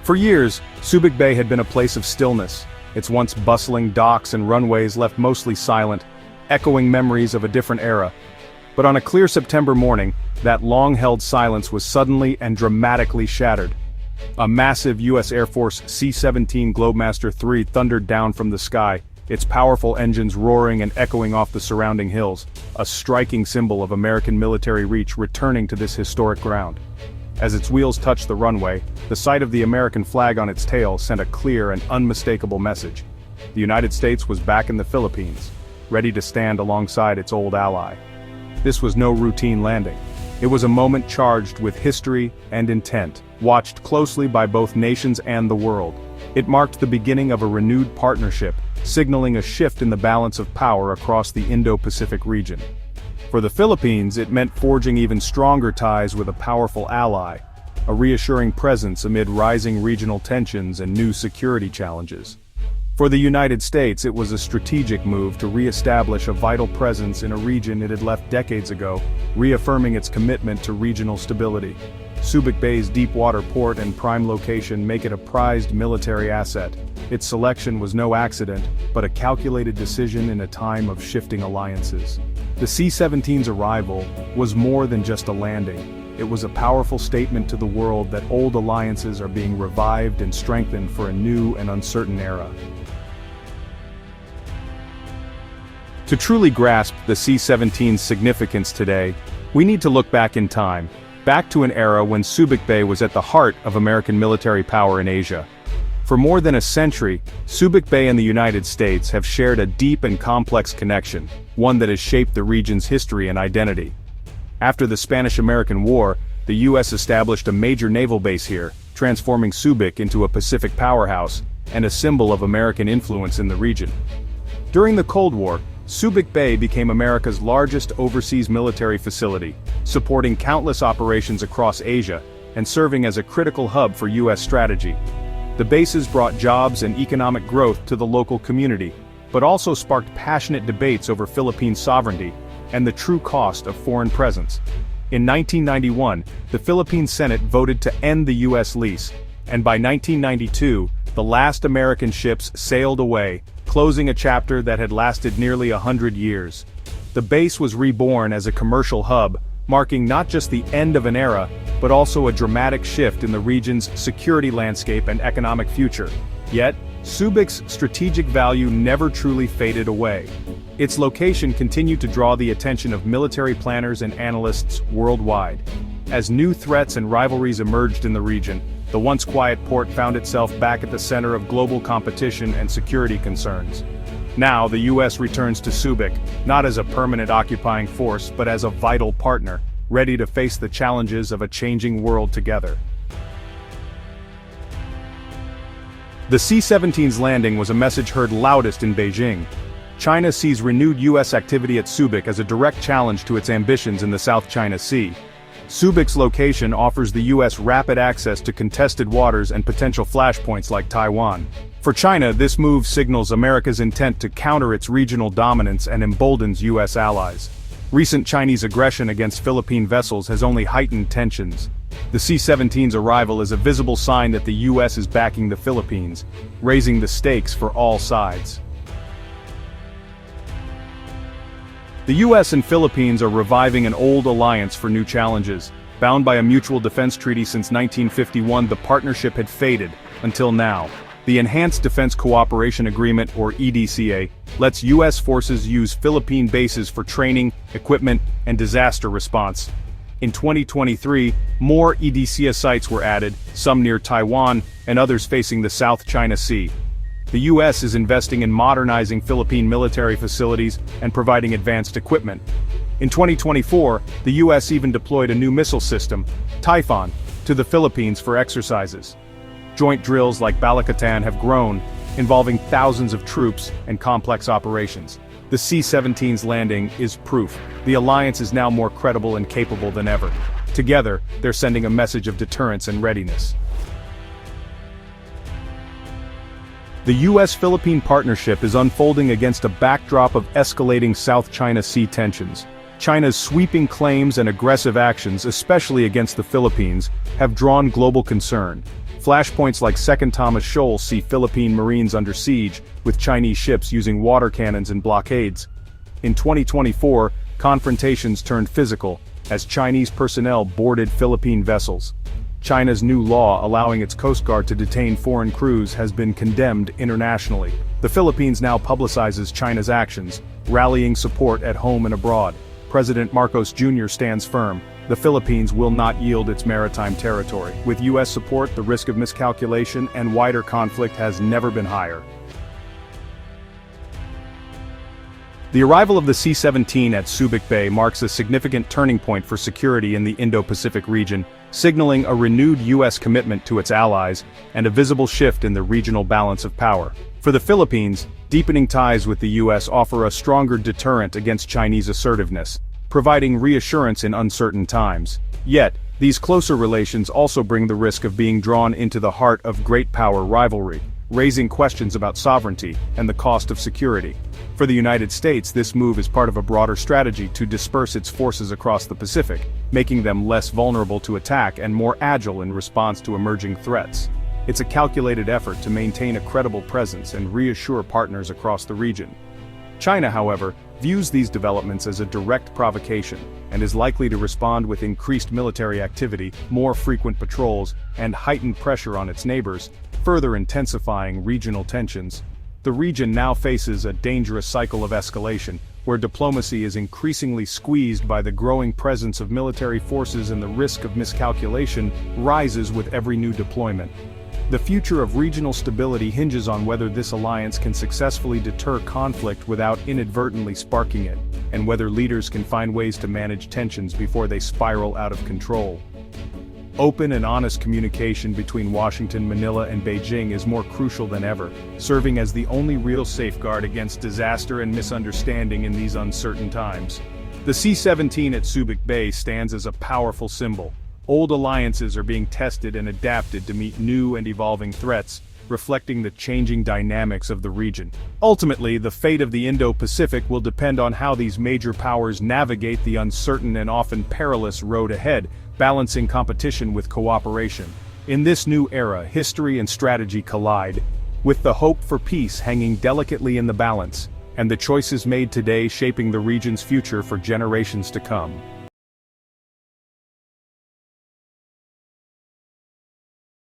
For years, Subic Bay had been a place of stillness, its once bustling docks and runways left mostly silent, echoing memories of a different era. But on a clear September morning, that long-held silence was suddenly and dramatically shattered. A massive U.S. Air Force C-17 Globemaster III thundered down from the sky, its powerful engines roaring and echoing off the surrounding hills, a striking symbol of American military reach returning to this historic ground. As its wheels touched the runway, the sight of the American flag on its tail sent a clear and unmistakable message. The United States was back in the Philippines, ready to stand alongside its old ally. This was no routine landing. It was a moment charged with history and intent, watched closely by both nations and the world. It marked the beginning of a renewed partnership, signaling a shift in the balance of power across the Indo-Pacific region. For the Philippines, it meant forging even stronger ties with a powerful ally, a reassuring presence amid rising regional tensions and new security challenges. For the United States, it was a strategic move to re-establish a vital presence in a region it had left decades ago, reaffirming its commitment to regional stability. Subic Bay's deep-water port and prime location make it a prized military asset. Its selection was no accident, but a calculated decision in a time of shifting alliances. The C-17's arrival was more than just a landing. It was a powerful statement to the world that old alliances are being revived and strengthened for a new and uncertain era. To truly grasp the C-17's significance today, we need to look back in time, back to an era when Subic Bay was at the heart of American military power in Asia. For more than a century, Subic Bay and the United States have shared a deep and complex connection, one that has shaped the region's history and identity. After the Spanish-American War, the U.S. established a major naval base here, transforming Subic into a Pacific powerhouse and a symbol of American influence in the region. During the Cold War, Subic Bay became America's largest overseas military facility, supporting countless operations across Asia and serving as a critical hub for U.S. strategy. The bases brought jobs and economic growth to the local community, but also sparked passionate debates over Philippine sovereignty and the true cost of foreign presence. In 1991, the Philippine Senate voted to end the U.S. lease, and by 1992, the last American ships sailed away, closing a chapter that had lasted nearly 100 years. The base was reborn as a commercial hub, marking not just the end of an era, but also a dramatic shift in the region's security landscape and economic future. Yet, Subic's strategic value never truly faded away. Its location continued to draw the attention of military planners and analysts worldwide. As new threats and rivalries emerged in the region, the once quiet port found itself back at the center of global competition and security concerns. Now, the U.S. returns to Subic, not as a permanent occupying force but as a vital partner, ready to face the challenges of a changing world together. The C-17's landing was a message heard loudest in Beijing. China sees renewed U.S. activity at Subic as a direct challenge to its ambitions in the South China Sea. Subic's location offers the U.S. rapid access to contested waters and potential flashpoints like Taiwan. For China, this move signals America's intent to counter its regional dominance and emboldens U.S. allies. Recent Chinese aggression against Philippine vessels has only heightened tensions. The C-17's arrival is a visible sign that the U.S. is backing the Philippines, raising the stakes for all sides. The U.S. and Philippines are reviving an old alliance for new challenges. Bound by a mutual defense treaty since 1951, the partnership had faded, until now. The Enhanced Defense Cooperation Agreement, or EDCA, lets U.S. forces use Philippine bases for training, equipment, and disaster response. In 2023, more EDCA sites were added, some near Taiwan, and others facing the South China Sea. The U.S. is investing in modernizing Philippine military facilities and providing advanced equipment. In 2024, the U.S. even deployed a new missile system, Typhoon, to the Philippines for exercises. Joint drills like Balikatan have grown, involving thousands of troops and complex operations. The C-17's landing is proof. The alliance is now more credible and capable than ever. Together, they're sending a message of deterrence and readiness. The U.S.-Philippine partnership is unfolding against a backdrop of escalating South China Sea tensions. China's sweeping claims and aggressive actions, especially against the Philippines, have drawn global concern. Flashpoints like Second Thomas Shoal see Philippine Marines under siege, with Chinese ships using water cannons and blockades. In 2024, confrontations turned physical, as Chinese personnel boarded Philippine vessels. China's new law allowing its Coast Guard to detain foreign crews has been condemned internationally. The Philippines now publicizes China's actions, rallying support at home and abroad. President Marcos Jr. stands firm. The Philippines will not yield its maritime territory. With U.S. support, the risk of miscalculation and wider conflict has never been higher. The arrival of the C-17 at Subic Bay marks a significant turning point for security in the Indo-Pacific region, signaling a renewed U.S. commitment to its allies and a visible shift in the regional balance of power. For the Philippines, deepening ties with the U.S. offer a stronger deterrent against Chinese assertiveness, providing reassurance in uncertain times. Yet, these closer relations also bring the risk of being drawn into the heart of great power rivalry, raising questions about sovereignty and the cost of security. For the United States, this move is part of a broader strategy to disperse its forces across the Pacific, making them less vulnerable to attack and more agile in response to emerging threats. It's a calculated effort to maintain a credible presence and reassure partners across the region. China, however, views these developments as a direct provocation, and is likely to respond with increased military activity, more frequent patrols, and heightened pressure on its neighbors, further intensifying regional tensions. The region now faces a dangerous cycle of escalation, where diplomacy is increasingly squeezed by the growing presence of military forces and the risk of miscalculation rises with every new deployment. The future of regional stability hinges on whether this alliance can successfully deter conflict without inadvertently sparking it, and whether leaders can find ways to manage tensions before they spiral out of control. Open and honest communication between Washington, Manila, and Beijing is more crucial than ever, serving as the only real safeguard against disaster and misunderstanding in these uncertain times. The C-17 at Subic Bay stands as a powerful symbol. Old alliances are being tested and adapted to meet new and evolving threats, reflecting the changing dynamics of the region. Ultimately, the fate of the Indo-Pacific will depend on how these major powers navigate the uncertain and often perilous road ahead, balancing competition with cooperation. In this new era, history and strategy collide, with the hope for peace hanging delicately in the balance, and the choices made today shaping the region's future for generations to come.